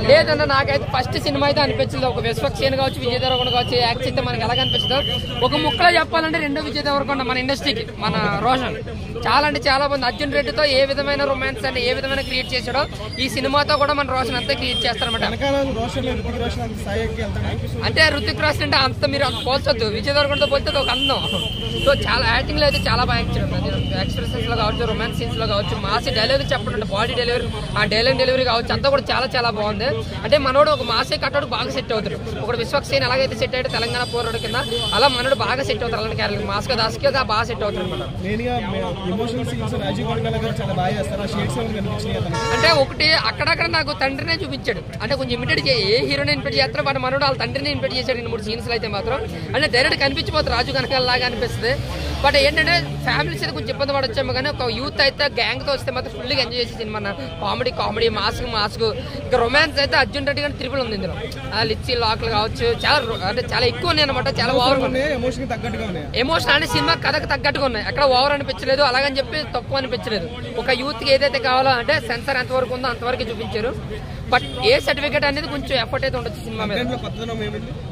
లేదన్న నాకైతే first cinema అయితే అనిపించింది. ఒక విశ్వక్సేన్ కావచ్చు, విజయ్ దేవరకొండ కావచ్చు, యాక్ట్ అయితే మనకి ఎలాగ అనిపిస్తుందో ఒక ముక్కలో చెప్పాలంటే రెండో విజయ్ దేవరకొండ మన ఇండస్ట్రీకి, మన రోషన్ చాలా అంటే చాలా బాగుంది. అర్జున్ రెడ్డితో ఏ విధమైన రొమాన్స్ అంటే ఏ విధమైన క్రియేట్ చేసాడో ఈ సినిమాతో కూడా మన రోషన్ అంతా క్రియేట్ చేస్తారన్నమాట. అంటే రుతిక్ రోషన్ అంటే అంత మీరు అంత పోల్చొద్దు, విజయ్ దేవరకొండతో పోతే ఒక అందం. సో చాలా యాక్టింగ్ లో అయితే చాలా బాగా యాక్ట్ చేయడం, ఎక్స్ప్రెషన్స్ లో కావచ్చు, రొమాన్స్ సీన్స్ లో కావచ్చు, మాసి డైలాగ్ చెప్పండి, బాడీ డెలివరీ, ఆ డెలివరీ కావచ్చు, అంతా కూడా చాలా చాలా బాగుంది. అంటే మనోడు ఒక మాసే కట్టోడు బాగా సెట్ అవుతాడు. ఒక విశ్వక్సేన్ ఎలాగైతే సెట్ అయితే తెలంగాణ పోరాడు కింద అలా మనోడు బాగా సెట్ అవుతారు. అలాంటి క్యారెక్టర్ మాస్క్ దాస్కి బాగా సెట్ అవుతారు అనమాట. అంటే ఒకటి అక్కడక్కడ నాకు తండ్రినే చూపించాడు, అంటే కొంచెం ఇమిటేట్ ఏ హీరోని ఇన్పెట్ చేస్తారో బట్ మనోడు వాళ్ళ తండ్రిని ఇన్పెట్ చేశాడు 2-3 సీన్స్ అయితే మాత్రం. అంటే డైరెక్ట్ కనిపించిపోతుంది రాజు కనకాల లాగా అనిపిస్తుంది. బట్ ఏంటంటే ఫ్యామిలీస్ అయితే కొంచెం ఇబ్బంది పడొచ్చాము, కానీ ఒక యూత్ అయితే గ్యాంగ్ తో వస్తే మాత్రం ఫుల్గా ఎంజాయ్ చేసే సినిమా. కామెడీ మాస్క్ ఇంకా రొమాన్స్ అయితే అర్జున్ రెడ్డి గారి త్రిపుల్ ఉంది ఇందులో. లిచ్చి లాక్లు కావచ్చు, చాలా ఎక్కువ ఉన్నాయి అనమాట. చాలా ఓవర్ ఎమోషన్ అంటే సినిమా కథకు తగ్గట్టుగా ఉన్నాయి, ఎక్కడ ఓవర్ అనిపించలేదు, అలాగని చెప్పి తక్కువ అనిపించలేదు. ఒక యూత్ కి ఏదైతే కావాలో అంటే సెన్సార్ ఎంతవరకు ఉందో అంతవరకు చూపించారు. బట్ ఏ సర్టిఫికేట్ అనేది కొంచెం ఎఫర్ట్ అయితే ఉండొచ్చు సినిమా మీద.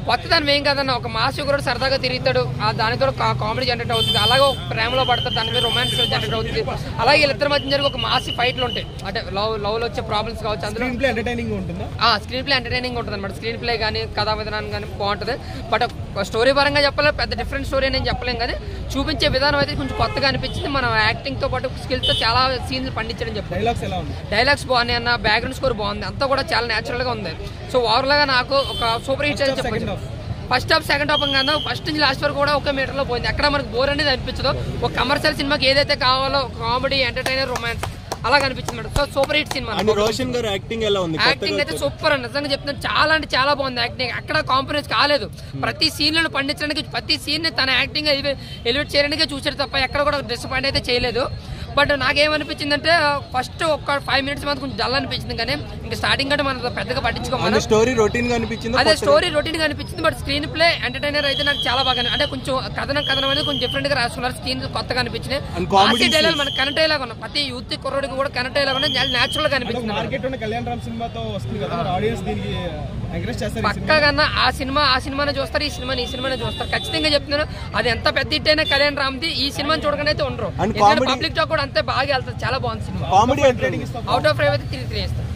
కొత్తదనం ఏం కాదన్న, ఒక మాస్ కూడా సరదాగా తిరుగుతాడు, దానితో కామెడీ జనరేట్ అవుతుంది, అలాగే ఒక ప్రేమలో పడతాడు, దాని మీద రొమాన్స్ జనరేట్ అవుతుంది. అలాగే వీళ్ళిద్దరి మధ్య జరిగే ఒక మాసి ఫైట్లు ఉంటాయి, అంటే లవ్ లో వచ్చే ప్రాబ్లమ్స్ కావచ్చు. అందులో స్క్రీన్ ప్లే ఎంటర్టైనింగ్ ఉంటుంది అనమాట. స్క్రీన్ ప్లే కానీ కథా విధానం కానీ బాగుంటుంది. బట్ స్టోరీ పరంగా చెప్పలేదు, పెద్ద డిఫరెంట్ స్టోరీ అని చెప్పలేం, కానీ చూపించే విధానం అయితే కొంచెం కొత్తగా అనిపించింది. మనం యాక్టింగ్ తో పాటు స్కిల్స్ తో చాలా సీన్స్ పండించడం చెప్పారు. డైలాగ్స్ బాగున్నాయి అన్న, బ్యాక్గ్రౌండ్ స్కోర్ బాగుంది, అంతా కూడా చాలా నేచురల్ గా ఉంది. సో ఓవరాల్ గా నాకు ఒక సూపర్ హిట్ అని చెప్పచ్చు. ఫస్ట్ హాఫ్ సెకండ్ హాఫ్ కాదు, ఫస్ట్ నుంచి లాస్ట్ వరకు కూడా ఒక మీటర్ లో పోయింది, ఎక్కడ మనకు బోర్ అనేది అనిపించదు. ఒక కమర్షియల్ సినిమాకి ఏదైతే కావాలో కామెడీ, ఎంటర్టైనర్, రొమాన్స్ అలా కనిపించింది. So super hit cinema. Roshan గారు యాక్టింగ్ ఎలా ఉంది? యాక్టింగ్ అయితే సూపర్ అండి, నిజంగా చెప్తున్నాను, చాలా అంటే చాలా బాగుంది. యాక్టింగ్ ఎక్కడ కాంప్రమైజ్ కాలేదు. ప్రతి సీన్ లను పండించడానికి, ప్రతి సీన్ ని తన యాక్టింగ్ ఎలివేట్ చేయడానికే చూసాడు తప్ప ఎక్కడ కూడా డిసప్పాయింట్ అయితే చేయలేదు. బట్ నాకేమనిపించిందంటే ఫస్ట్ ఒక 5 minutes మాత్రం కొంచెం డల్ అనిపించింది, కానీ ఇంకా స్టార్టింగ్ అంటే మనం పెద్దగా పట్టించుకోవాలి. స్టోరీ రొటీన్ గా అనిపించింది, అదే స్టోరీ రొటీన్ గా అనిపించింది. బట్ స్క్రీన్ ప్లే ఎంటర్టైనర్ అయితే నాకు చాలా బాగా, అంటే కొంచెం కథనం అనేది కొంచెం డిఫరెంట్ గా రాసుకున్నారు. స్క్రీన్ కొత్తగా అనిపించింది. డైలాగ్ మనకు కనెక్ట్ అయ్యేలాగా ఉన్నాయి, ప్రతి యూత్ కుర్రోడికి కూడా కనెక్ట్ అయ్యేలాగా ఉన్నాయి, నేచురల్ గా అనిపించింది. పక్కగా ఆ సినిమానే చూస్తారు, ఈ సినిమానే చూస్తారు. ఖచ్చితంగా చెప్తున్నారు, అది ఎంత పెద్ద హిట్ అయినా కళ్యాణ్ రామ్ది ఈ సినిమాని చూడగానే అయితే ఉండరు. పబ్లిక్ టాక్ కూడా అంతే బాగా వెళ్తారు, చాలా బాగుంది సినిమా. అవుట్ ఆఫ్ 5 అయితే 3 ఇస్తారు.